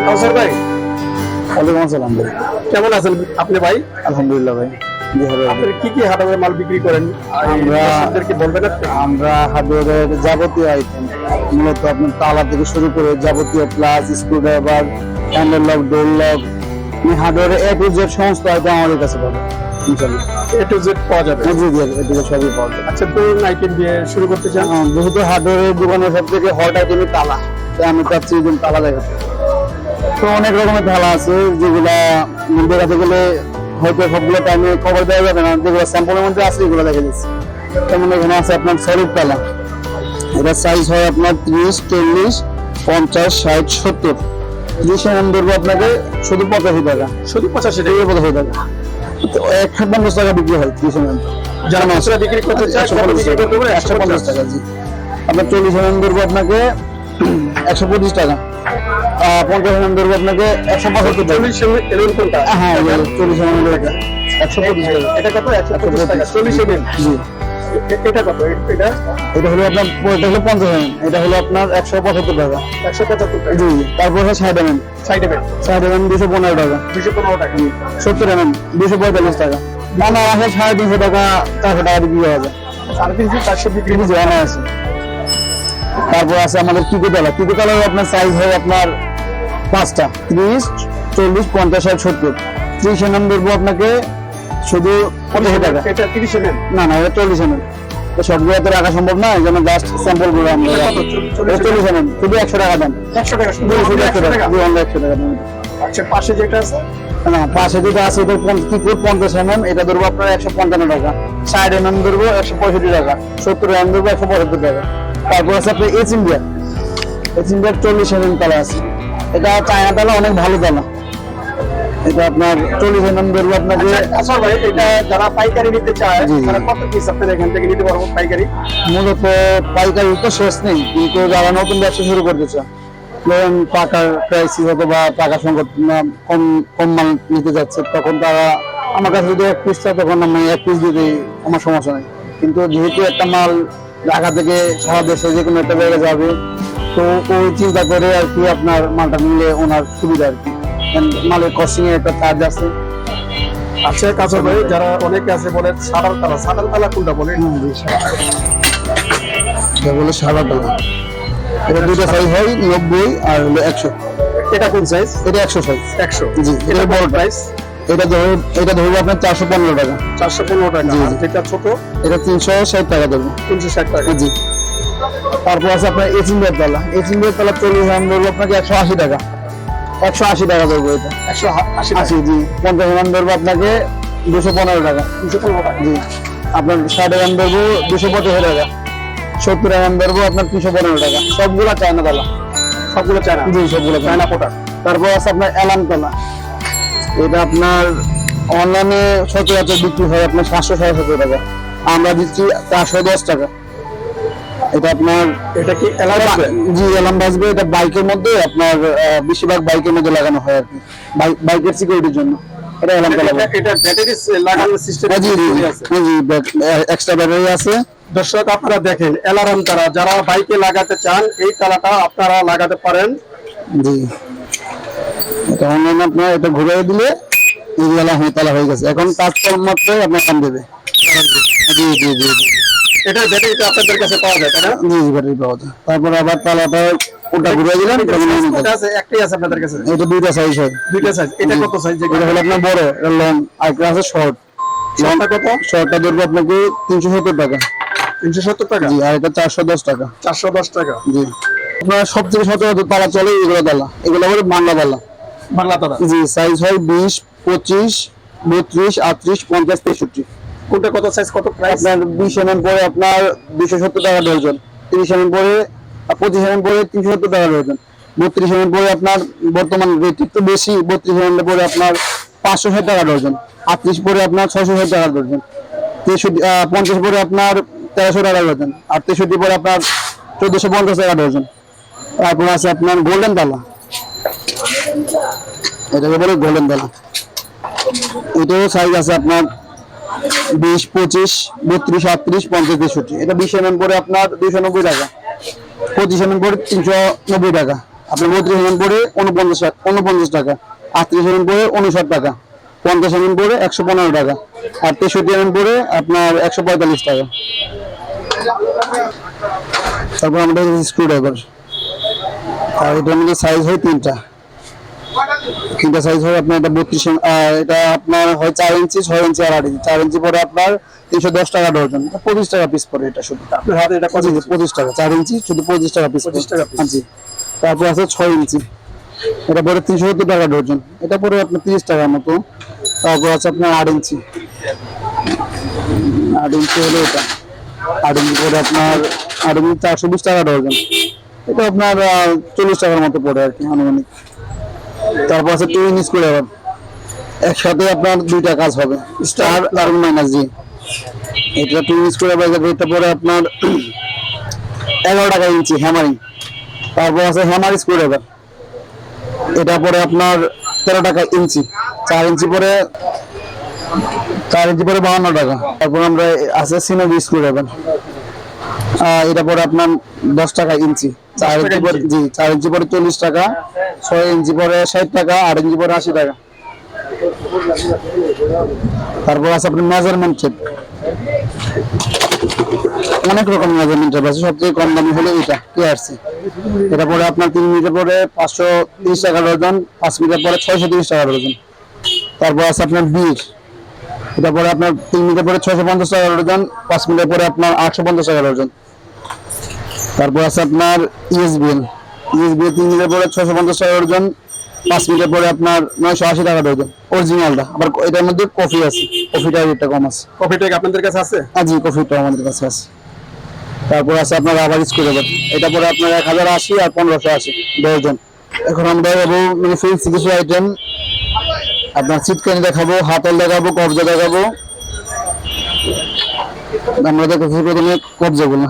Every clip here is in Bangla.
কাউসার ভাই, ওয়ালাইকুম আসসালাম ভাই। কেমন আছেন আপনি ভাই? আলহামদুলিল্লাহ ভাই। জি ভালো আছি। আপনি কি কি হার্ডওয়্যার মাল বিক্রি করেন আপনাদেরকে বলবেন আপনি? আমরা হার্ডওয়্যারের যাবতীয় আইটেম, মূলত আপনার তালা থেকে শুরু করে যাবতীয় plus, screwdriver, handle lock, door lock, হার্ডওয়্যারের এ টু জেড সমস্ত আইটেম আমাদের কাছে পাবেন ইনশাআল্লাহ। এ টু জেড পাওয়া যাবে। জি জি, এ টু জেড সবই পাওয়া যাবে। আচ্ছা, কোন আইটেম দিয়ে শুরু করতে চান? যেহেতু হার্ডওয়্যারের দোকানের সব থেকে হট আইটেমই তালা, তাই আমি চাচ্ছি যে তালা দেখাতে। তো অনেক রকমের তালা আছে যেগুলা দেখাতে গেলে হয়তো সবগুলো টাইমে খবর দেওয়া যাবে না, যেগুলো স্যাম্পলের মধ্যে আছে এগুলো দেখা যাচ্ছে। যেমন এখানে আছে আপনার সলিড তালা, এটা সাইজ হয় আপনার 30, 40, 50, 60, 70। 30 এমএম ধরবো আপনাকে শুধু 85 টাকা, শুধু 85 টাকা। 85 টাকা। তো 150 টাকা বিক্রি হয় 30 এমএম। যারা খুচরা বিক্রি করতে চায় 150 টাকা, 150 টাকা। জি, আপনার 40 এমএম ধরবো আপনাকে 125 টাকা, 50 এমএম ধরবো আপনাকে 175 টাকা। 40 এমএম কোনটা? হ্যাঁ, 40 এমএম টাকা 125 টাকা। এটা কত? 125 টাকা 40 এমএম। জি, এটা কত? এটা এটা হলো আপনার, এটা হলো 50 এমএম, এটা হলো আপনার 175 টাকা। 175 টাকা। জি, তারপর হলো 60 এমএম, সাইড এমএম 60 এমএম 215 টাকা। 215 টাকা। 70 এমএম 245 টাকা। মানে আসলে 350 টাকা 400 টাকা বিক্রি হয়ে যায়। 350 400 বিক্রি জি, অনেক আছে। তারপর আছে আমাদের কিকোতলা। কিকোতলার আপনার সাইজ হয় আপনার 5টা, 30, 40, 50, 60, 70। 30 এমএম ধরবো আপনাকে শুধু 85 টাকা। এটা 30 এমএম। না না, এটা 40 এমএম। তো সবগুলো তো রাখা সম্ভব না, এই জন্য জাস্ট স্যাম্পল গুলো আমরা এটা রাখি। কত? 40 এমএম শুধু 100 টাকা দাম। 100 টাকা শুধু। শুধু 100 টাকা। জি, অনলি 100 টাকা দাম। আচ্ছা, পাশে যেটা আছে না, পাশে যেটা আছে এটা কিকোট 50 এমএম, এটা ধরবো আপনার 155 টাকা। 60 এমএম ধরবো 165 টাকা। 70 এমএম ধরবো 175 টাকা। তারপর আছে আপনার এইচ ইন্ডিয়া। এইচ ইন্ডিয়ার 40 এমএম তালা আছে। এটা চায়না তালা, অনেক ভালো তালা। এটা আপনার 40 এমএম ধরবো আপনাকে। আচ্ছা ভাই, এটা যারা পাইকারি নিতে চায় জি, জি। তারা কত পিস আপনাদের এখান থেকে নিতে পারবো পাইকারি? মূলত পাইকারি তো শেষ নেই, কিন্তু যারা নতুন ব্যবসা শুরু করতে চায়, ধরেন টাকার ক্রাইসিস অথবা টাকা সংকট, কম কম মাল নিতে যাচ্ছে, তখন তারা আমার কাছে যদি 1 পিস চায় তখন আমি 1 পিস দিতে আমার সমস্যা নেই। কিন্তু যেহেতু একটা মাল ঢাকা থেকে সারা দেশে যে কোনো একটা জায়গায় যাবে, তো ওই চিন্তা করে আর কি আপনার মালটা নিলে ওনার সুবিধা আর কি। মালের কস্টিং এর একটা চার্জ আছে। আচ্ছা কাছে ভাই, যারা অনেকে আছে বলে সাদাল তালা। সাদাল তালা কোনটা বলে? এটা বলে সাদা তালা। এটা দুটো সাইজ হয় 90 আর হলো 100। এটা কোন সাইজ? এটা 100 সাইজ। 100। জি, এটা বড় প্রাইস এটা ধরবো আপনার 415 টাকা। 415 টাকা। জি, জি। আর যেটা ছোট এটা 360 টাকা দেবো। 360 টাকা। জি। তারপর আছে আপনার এইচ ইন্ডিয়ার তালা। এইচ ইন্ডিয়ার তালা 40 এমএম ধরবো আপনাকে 180 টাকা। 180 টাকা দেবো এটা। 180 টাকা। 80। জি, 50 এমএম ধরবো আপনাকে 215 টাকা। 215 টাকা। জি, আপনার 60 এমএম ধরবো 285 টাকা। 70 এমএম ধরবো আপনার 315 টাকা। সবগুলা চায়না তালা। সবগুলো চায়না। জি, সবগুলো চায়না প্রোডাক্ট। তারপর আছে আপনার অ্যালার্ম তালা। এটা আপনার অনলাইনে সচরাচর বিক্রি হয় আপনার 770 টাকা, আমরা দিচ্ছি 410 টাকা। এটা আপনার, এটা কি অ্যালার্ম? জি, অ্যালার্ম বাজবে। এটা বাইকের মধ্যে আপনার বেশিরভাগ বাইকের মধ্যে লাগানো হয় আর কি, বাইকের সিকিউরিটির জন্য। এটা অ্যালার্ম তালা। এটা ব্যাটারি লাগানোর সিস্টেম জি জি আছে। জি, এক্সট্রা ব্যাটারি আছে। দর্শক আপনারা দেখেন, অ্যালার্ম তালা যারা বাইকে লাগাতে চান এই তালাটা আপনারা লাগাতে পারেন। জি, এটা অনলাইনে আপনার এটা ঘুরে দিলে এই অ্যালার্ম তালা হয়ে গেছে। এখন কাজ করার মাত্রই আপনার কাম দেবে। জি জি জি জি। এটা ব্যাটারিটা আপনাদের কাছে পাওয়া যায় তাই না? জি জি, ব্যাটারি পাওয়া যায়। তারপর আবার তালাটা ওটা ঘুরে দিলাম। এটা আছে, একটাই আছে আপনাদের কাছে? এটা দুইটা সাইজ হয়। দুইটা সাইজ। এটা কত সাইজ? এটা হলো আপনার বড়, এটা লং, আর একটা আছে শর্ট। লংটা কত? শর্টটা ধরবো আপনাকে 370 টাকা। 370 টাকা। জি, আর এটা 410 টাকা। 410 টাকা। জি, আপনার সবথেকে সচরাচর তালা চলে এগুলো তালা, এগুলো হলো বাংলা তালা। বাংলা তালা। জি, সাইজ হয় 20, 25, 32, 38, 50, 63। কোনটা কত সাইজ, কত প্রাইস? আপনার 20 এমএম পরে আপনার 270 টাকা ডজন। 30 এমএম পরে 25 এমএম পরে 370 টাকা ডজন। 32 এমএম পরে আপনার বর্তমান রেট একটু বেশি, 32 এমএম পরে আপনার 560 টাকা ডজন। 38 পরে আপনার 660 টাকা ডজন। 50 পরে আপনার 1300 টাকা ডজন। আর 63 পরে আপনার 1450 টাকা ডজন। তারপর আছে আপনার গোল্ডেন তালা, এটাকে বলে গোল্ডেন তালা। এটাও সাইজ আছে আপনার 20, 25, 32, 38, 50, 63। এটা 20 এমএম পরে আপনার 290 টাকা। 25 এমএম পরে 390 টাকা। আপনার 32 পরে 49 টাকা, 38 পরে 59 টাকা, 50 পরে 115 টাকা, আর 63 পরে আপনার 145 টাকা। তারপর আমাদের স্ক্রু ড্রাইভার, আর এটার মধ্যে সাইজ হয় তিনটা সাইজ হয় আপনার। এটা 32, এটা আপনার হয় 4 ইঞ্চি, 6 ইঞ্চি আর 8 ইঞ্চি। 4 ইঞ্চি পরে আপনার 310 টাকা ডজন, 25 টাকা পিস পড়ে এটা শুধু আপনার হাতে এটা কত? 25 টাকা। 4 ইঞ্চি শুধু 25 টাকা পিস। 25 টাকা piece। জি। তারপর আছে 6 ইঞ্চি, এটা পরে 370 টাকা ডজন, এটা পরে আপনার 30 টাকার মতো। তারপর আছে আপনার 8 ইঞ্চি, 8 ইঞ্চি হলো এটা। 8 ইঞ্চি পরে আপনার 8 ইঞ্চি 420 টাকা ডজন, এটা আপনার 40 টাকার মতো পড়ে আর কি আনুমানিক। তারপর আছে 2 ইঞ্চি স্ক্রু ড্রাইভার, একসাথে আপনার দুইটা কাজ হবে, স্টার আর মাইনাস জি। এটা 2 ইঞ্চি স্ক্রু ড্রাইভার, এটা পরে আপনার 11 টাকা ইঞ্চি হ্যামারিং। তারপর আছে হ্যামার স্ক্রু ড্রাইভার, এটা পরে আপনার 13 টাকা ইঞ্চি। 4 ইঞ্চি পরে 52 টাকা। তারপর আমরা আছে সিনোভি স্ক্রু ড্রাইভার, এটা পরে আপনার 10 টাকা ইঞ্চি। 4 ইঞ্চি পরে জি 4 ইঞ্চি পরে 40 টাকা, 6 ইঞ্চি পরে 60 টাকা, 8 ইঞ্চি পরে 80 টাকা। তারপর আছে আপনার মেজারমেন্ট টেপ, অনেক রকম মেজারমেন্ট টেপ আছে, সবচেয়ে কম দামি হলো এটা KRC। এটা পরে আপনার 3 মিটার পরে 530 টাকা ডজন, 5 মিটার পরে 630 টাকা ডজন। তারপর আছে আপনার বীর, এটা পরে আপনার 3 মিটার পরে 650 টাকা ডজন, 5 মিটার পরে আপনার 850 টাকা ডজন। তারপর আছে আপনার ESBL, 3 মিটার পরে 650 টাকা ডজন, 5 মিটার পরে আপনার 980 টাকা ডজন অরিজিনালটা। আবার এটার মধ্যে কফি আছে, কফিটার রেটটা কম আছে। কফিটা কি আপনাদের কাছে আছে? জি, কফিটা আমাদের কাছে আছে। তারপর আছে আপনার রাবার স্ক্রু ড্রাইভার, এটা পরে আপনার 1080 আর 1580 ডজন। এখন আমরা যাবো মানে ফেন্সি কিছু আইটেম, আপনার চিটকানি দেখাবো, হাতল দেখাবো, কবজা দেখাবো। আমরা দেখাচ্ছি প্রথমে কবজাগুলো।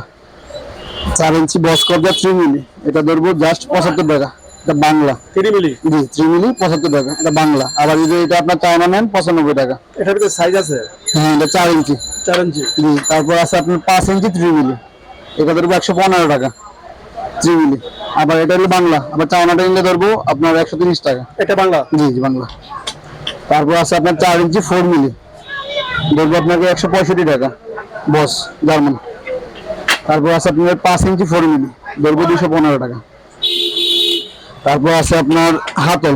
4 ইঞ্চি বস কবজা 3 মিলি, এটা ধরবো জাস্ট 75 টাকা, এটা বাংলা। 3 মিলি? জি 3 মিলি 75 টাকা, এটা বাংলা। আবার যদি এটা আপনার চায়না নেন 95 টাকা। এটার ভিতরে সাইজ আছে? হ্যাঁ, এটা 4 ইঞ্চি। 4 ইঞ্চি? জি। তারপর আছে আপনার 5 ইঞ্চি 3 মিলি, এটা ধরবো 115 টাকা 3 মিলি। আবার এটা হলো বাংলা, আবার চায়নাটা নিলে ধরবো আপনার 130 টাকা। এটা বাংলা? জি জি বাংলা। তারপর আছে আপনার 4 ইঞ্চি 4 মিলি, ধরবো আপনাকে 165 টাকা বস জার্মান। তারপর আছে আপনার 5 ইঞ্চি 4 মিলি, ধরবো 215 টাকা। তারপর আছে আপনার হাতল,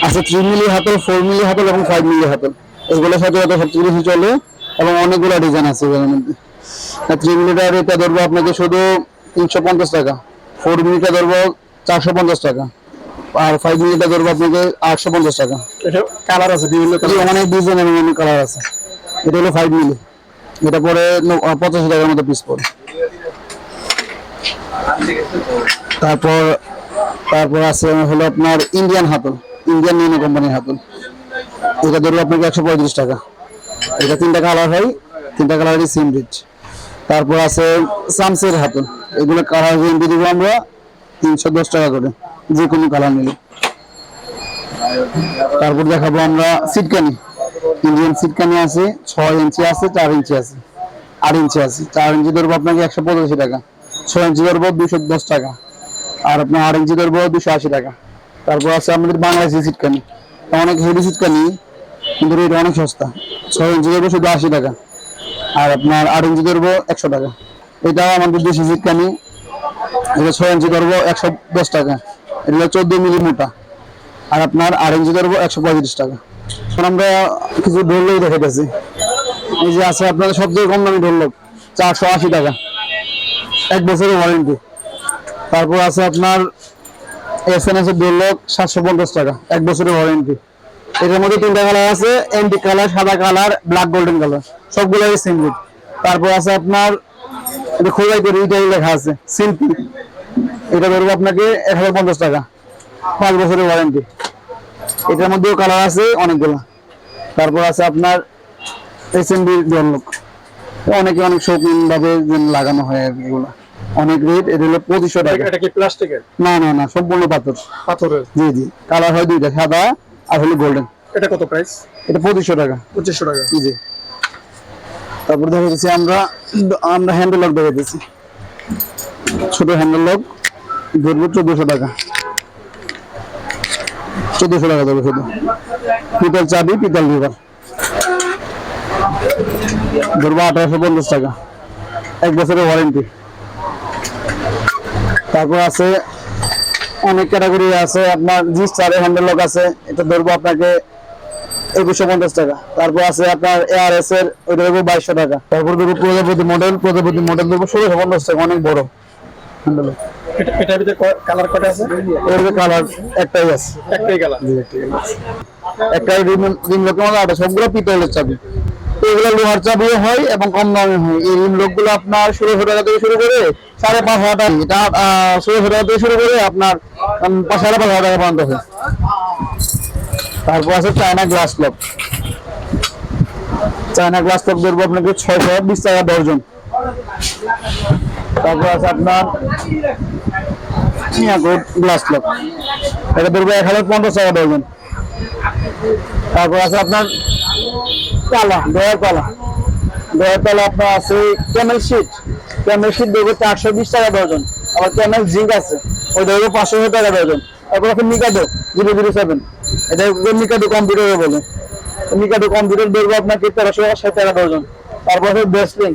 আছে 3 মিলি হাতল, 4 মিলি হাতল এবং 5 মিলি হাতল। এগুলো সাথে সবচেয়ে বেশি চলে এবং অনেকগুলো ডিজাইন আছে এর মধ্যে। 3 মিলিটার এটা ধরবো আপনাকে শুধু 350 টাকা, 4 মিলিটা ধরবো 450 টাকা, আর 5 মিলিটা ধরবো আপনাকে 850 টাকা। এটা কালার আছে বিভিন্ন এই কালার? অনেক ডিজাইন এবং অনেক কালার আছে। এটা হলো 5 মিলি, এটা পরে 85 টাকার মতো পিস পড়ে। তারপর তারপর আছে হলো আপনার ইন্ডিয়ান হাতল, ইন্ডিয়ান নিউনো কোম্পানির হাতল, এটা ধরবো আপনাকে 135 টাকা। এটা 3টা কালার হয়, 3টা কালারই সেম রেট। তারপর আছে সামসের হাতল, এগুলো কালার রেঞ্জে দিব আমরা 310 টাকা করে যে কোনো কালার নিলে। তারপর দেখাবো আমরা সিটকানি, ইন্ডিয়ান সিটকানি আছে 6 ইঞ্চি আছে, 4 ইঞ্চি আছে, 8 ইঞ্চি আছে। 4 ইঞ্চি ধরবো আপনাকে 185 টাকা, 6 ইঞ্চি ধরবো 210 টাকা, আর আপনার 8 ইঞ্চি ধরবো 280 টাকা। তারপর আছে আমাদের বাংলাদেশি সিটকানি, অনেক হেভি সিটকানি কিন্তু এটা অনেক সস্তা। 6 ইঞ্চি ধরবো শুধু 80 টাকা, আর আপনার 8 ইঞ্চি ধরবো 100 টাকা। এটাও আমাদের দেশি সিটকানি, এটা 6 ইঞ্চি ধরবো 110 টাকা, এটা 14 মিলি মোটা, আর আপনার 8 ইঞ্চি ধরবো 135 টাকা। এখন আমরা কিছু ঢোলক দেখাইতেছি, এই যে আছে আপনাদের সবচেয়ে কম দামি ঢোলক 480 টাকা, 1 বছরের ওয়ারেন্টি। তারপর আছে আপনার SNS এর ঢোলক 750 টাকা, 1 বছরের ওয়ারেন্টি। এটার মধ্যে 3টা কালার আছে, এন্টিক কালার, সাদা কালার, ব্ল্যাক গোল্ডেন কালার, সবগুলোই সেম রেট। তারপর আছে আপনার এটা খোদাই করে রিটেইল লেখা আছে শিল্পী, এটা ধরবো আপনাকে 1050 টাকা, 5 বছরের ওয়ারেন্টি। এটার মধ্যেও কালার আছে অনেকগুলো। তারপর আছে আপনার SMB ঢোলক, অনেকে অনেক শৌখিন ভাবে লাগানো হয় আর কি, এগুলো অনেক রেট। এটা হলো 2500 টাকা। এটা কি প্লাস্টিকের? না না না, সম্পূর্ণ পাথর, পাথরের? জি জি। কালার হয় দুইটা, সাদা আর হলো গোল্ডেন। এটা কত প্রাইস? এটা 2500 টাকা। 2500 টাকা? জি। তারপর দেখাচ্ছি আমরা হ্যান্ডেল লক দেখাচ্ছি, ছোট হ্যান্ডেল লক ধরবো 1400 টাকা, 1400 টাকা দেবো শুধু। পিতল চাবি, পিতল লিভার ধরবো 1850 টাকা, 1 বছরের ওয়ারেন্টি। তারপর আছে অনেক ক্যাটাগরি আছে, আপনার জি স্টারের হ্যান্ডেল লক আছে, এটা ধরবো আপনাকে 2150 টাকা। তারপর আছে আপনার ARS এর, ওইটা ধরবো 2200 টাকা। তারপর ধরবো প্রজাপতি মডেল ধরবো 1650 টাকা, অনেক বড় হ্যান্ডেল। এটার ভিতরে কালার কটা আছে? এর কালার একটাই আছে, একটাই কালার। একটাই রিম লকের মধ্যে 8, সবগুলো পিতলের চাবি। এগুলো লোহার চাবিও হয় এবং কম দামে হয়। এই রিম লক গুলো আপনার 1600 টাকা থেকে শুরু করে 5,500 টাকা, এটা 1600 টাকা থেকে শুরু করে আপনার 5,500 টাকা পর্যন্ত হয়। তারপর আছে China glass lock. China glass lock ধরবো আপনাকে 620 টাকা ডর্জন। তারপর আছে আপনার গ্লাস লক, এটা ধরবো 1050 টাকা ডর্জন। তারপর আছে আপনার তালা, ডয়ার তালা আপনার আছে ক্যামেল শিট ধরবো 420 টাকা ডর্জন। আবার ক্যামেল জিঙ্ক আছে, ওই ধরবো 500 টাকা ডর্জন। তারপর আছে মিকাডো 007, এটা মিকাডো কম্পিউটার বলে। মিকাডো কম্পিউটার ধরবো আপনাকে 1360 টাকা ডর্জন। তারপর আছে ব্রেসলিং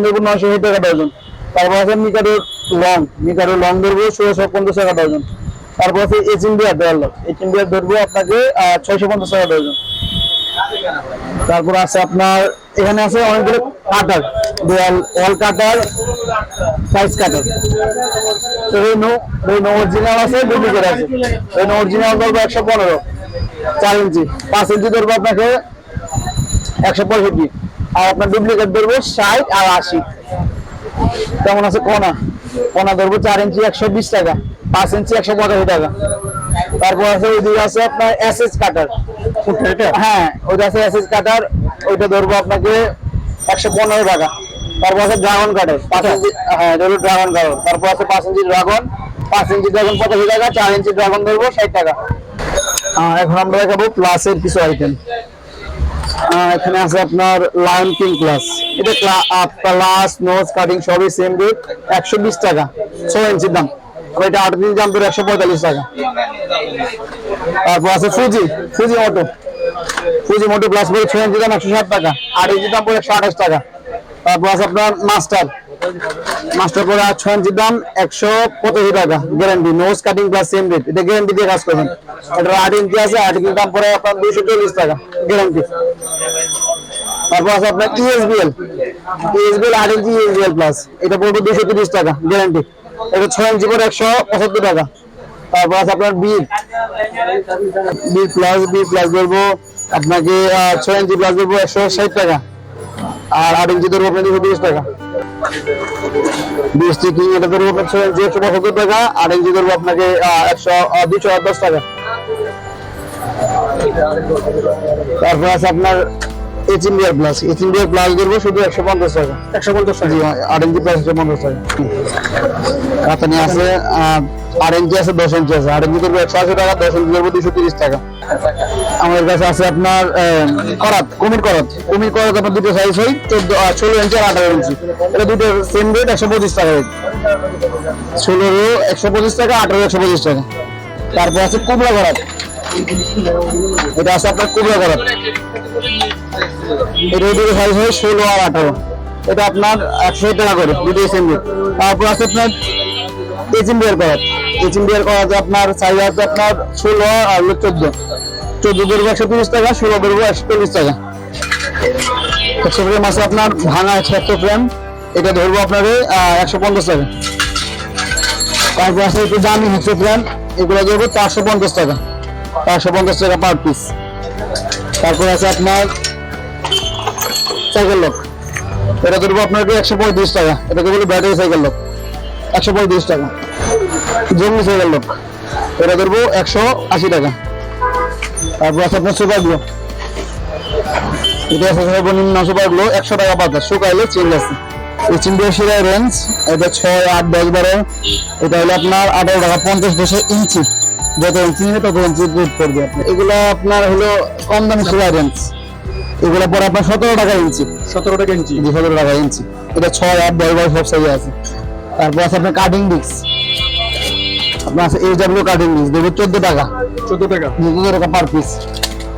ধরবো 960 টাকা ডর্জন। তারপর আছে মিকাডো লং ধরবো 1650 টাকা ডর্জন। তারপর আছে এইচ ইন্ডিয়া ডয়ার লক, ধরবো আপনাকে 650 টাকা ডর্জন। তারপর আছে আপনার এখানে আছে অনেকগুলো কাটার, ওয়াল কাটার, সাইজ কাটার। রেনো অরিজিনাল আছে, ডুপ্লিকেট আছে। রেনো অরিজিনাল ধরবো 115, 4 ইঞ্চি, 5 ইঞ্চি ধরবো আপনাকে 165, আর আপনার ডুপ্লিকেট ধরবো 60 আর 80। তেমন আছে কোনা ধরবো 4 ইঞ্চি 120 টাকা, 5 ইঞ্চি 185 টাকা। তারপর আছে ওইদিকে আছে আপনার এসএস কাটার, হ্যাঁ ওইটা আছে এসএস কাটার, ওইটা ধরবো আপনাকে 115 টাকা। তারপর আছে ড্রাগন কাটার 5 ইঞ্চি, হ্যাঁ ধরবো ড্রাগন কাটার। তারপর আছে 5 ইঞ্চি ড্রাগন, 85 টাকা, 4 ইঞ্চি ড্রাগন ধরবো 60 টাকা। এখন আমরা দেখাবো প্লাসের কিছু আইটেম। এখানে আছে আপনার লায়ন কিং প্লাস, এটা প্লাস নোজ কাটিং সবই সেম রেট, 120 টাকা, 6 ইঞ্চির দাম। এটা 8 ইঞ্চি দাম ধরে 145 টাকা। তারপর আছে ফুজি মোটো প্লাস পরে 6 ইঞ্চি দাম 160 টাকা, 8 ইঞ্চি দাম পরে 128 টাকা। তারপর আছে আপনার মাস্টার পরে 6 ইঞ্চি দাম 185 টাকা, guarantee nose cutting plus same rate, এটা গ্যারান্টি দিয়ে কাজ করবেন। এটা 8 ইঞ্চি আছে, 8 ইঞ্চি দাম পরে আপনার 240 টাকা, গ্যারান্টি। তারপর আছে আপনার ESBL 8 ইঞ্চি ESBL প্লাস, এটা পড়বে 230 টাকা, গ্যারান্টি। এটা 6 ইঞ্চি পরে 175 টাকা। তারপর আছে আপনার বি প্লাস ধরবো আপনাকে 6 ইঞ্চি প্লাস ধরবো 160 টাকা, আর 8 ইঞ্চি ধরবো আপনার 230 টাকা। বিএসটি এটা ধরবো আপনার 6 ইঞ্চি 175 টাকা, 8 ইঞ্চি ধরবো আপনাকে 210 টাকা। তারপর আছে আপনার এইচ ইন্ডিয়া প্লাস ধরবো শুধু 150 টাকা, 8 ইঞ্চি প্লাস 150 টাকা। কাতানি আছে 8 ইঞ্চি আছে, 10 ইঞ্চি আছে, 8 ইঞ্চি ধরবো 180 টাকা, 10 ইঞ্চি ধরবো 230 টাকা। আমাদের কাছে আছে আপনার কুমির করাত আপনার দুটো সাইজ হয়, 16 ইঞ্চি আর 18 ইঞ্চি, এটা দুটো সেম রেট 125 টাকা, 16 125 টাকা, 18 125 টাকা। তারপর আছে কুবরা করাত, এটা আছে আপনার কুবরা করাত, এটা দুটো সাইজ হয় 16 আর 18, এটা আপনার 100 টাকা করে, দুটো সেম রেট। তারপর আছে আপনার এইচ ইন্ডিয়ার করাতে আপনার সাইজ আছে আপনার 16 আর 14 ধরবো 130 টাকা, 16 ধরবো 140 টাকা। 100 গ্রাম আছে আপনার ভাঙা 100 গ্রাম, এটা ধরবো আপনাকে 150 টাকা। তারপর আছে একটু দামি 100 গ্রাম, এগুলো ধরবো 450 টাকা, 450 টাকা পার পিস। তারপর আছে আপনার সাইকেল লক, এটা ধরবো আপনাকে 135 টাকা, এটাকে বলে ব্যাটারি সাইকেল লক, 135 টাকা। জঙ্গি সাইকেল লক, এটা ধরবো 180 টাকা। তারপর আছে আপনার সুপার গ্লো, এটা আছে সর্বনিম্ন সুপার গ্লো 100 টাকা পাতা, শুকাইলে চেঞ্জ আছে। এইচ ইন্ডিয়া শিরায় রেঞ্জ, এটা 6, 8, 10, 12, এটা হলো আপনার 18 টাকা 50 পয়সা ইঞ্চি, যত ইঞ্চি নেবে তত ইঞ্চি রেট পড়বে আপনার। এগুলো আপনার হলো কম দামি শিরায় রেঞ্জ, এগুলো পরে আপনার 17 টাকা ইঞ্চি, 17 টাকা ইঞ্চি, এটা 6, 8, 10, 12 সব সাইজে আছে। তারপর আছে আপনার কাটিং ডিস্ক, আপনার আছে HW কাটিং পিস দেবো 14 টাকা, 14 টাকা। 14 টাকা পার পিস।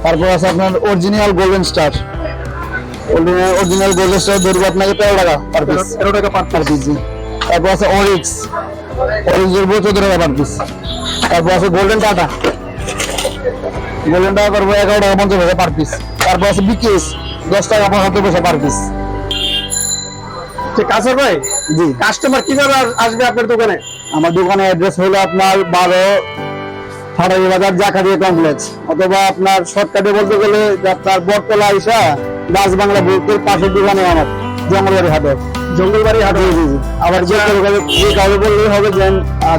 তারপর আছে আপনার original golden star, original golden star ধরবো আপনাকে 13 টাকা পার পিস, 13 টাকা পার পিস। তারপর আছে অরিক্স, অরিক্স ধরবো 14 টাকা পার পিস। তারপর আছে গোল্ডেন টাটা, গোল্ডেন টাকা ধরবো 11 টাকা 50 পয়সা পার পিস। তারপর আছে বিকেএস 10 টাকা 75 পয়সা পার পিস। ঠিক আছে ভাই, জি, কাস্টমার কিভাবে আসবে আপনার দোকানে? আমার দোকানের অ্যাড্রেস হলো আপনার 12 ফাটারি বাজার জাকারিয়া কমপ্লেক্স, অথবা আপনার শর্টকাটে বলতে গেলে যে আপনার বটতলা আইসা ডাচ বাংলা বুকের পাশের দোকানে আমার জঙ্গলবাড়ি হাটে, জঙ্গলবাড়ি হাট। জি জি জি। আবার যে কাউকে বললেই হবে যে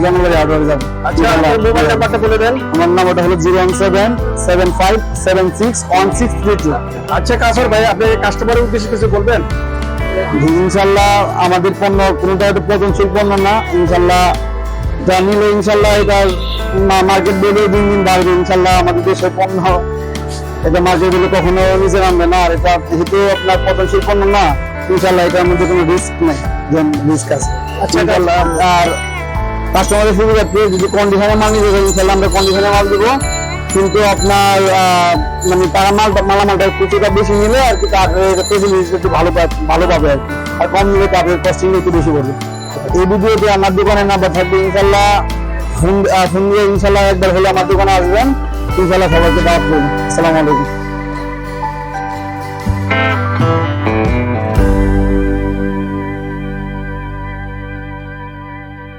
জঙ্গলবাড়ি হাটে যাবে। আচ্ছা, আপনার মোবাইল নাম্বারটা বলে দেন। আমার নাম্বারটা হলো 01775761632। আচ্ছা কাসর ভাই, আপনি কাস্টমারের উদ্দেশ্যে কিছু বলবেন? ইনশাল্লাহ আমাদের পণ্য কোনোটা হয়তো পচনশীল পণ্য না, ইনশাল্লাহ যা নিলে ইনশাল্লাহ এটা মার্কেট ভ্যালু দিন দিন বাড়বে ইনশাল্লাহ। আমাদের দেশের পণ্য এটা মার্কেট ভ্যালু কখনো নিচে নামবে না। আর এটা যেহেতু আপনার পচনশীল পণ্য না, ইনশাল্লাহ এটার মধ্যে কোনো রিস্ক নেই, রিস্ক আছে। আচ্ছা, ইনশাল্লাহ। আর কাস্টমারের সুবিধার্থে যদি কন্ডিশনে মাল নিতে চাই, ইনশাল্লাহ আমরা কন্ডিশনে মাল দেবো, কিন্তু আপনার মানে তারা মালামালটা কিছুটা বেশি নিলে আর কি তার ফেসিলিটি একটু ভালো পাবে আর কি। আর কম নিলে তাদের কস্টিং একটু বেশি পড়বে। এই ভিডিওতে আমার দোকানের নাম্বার থাকবে, ইনশাল্লাহ ফোন দিয়ে ইনশাল্লাহ একবার হলে আমার দোকানে আসবেন, ইনশাল্লাহ সবাইকে দাওয়াত করবেন। আসসালামু আলাইকুম।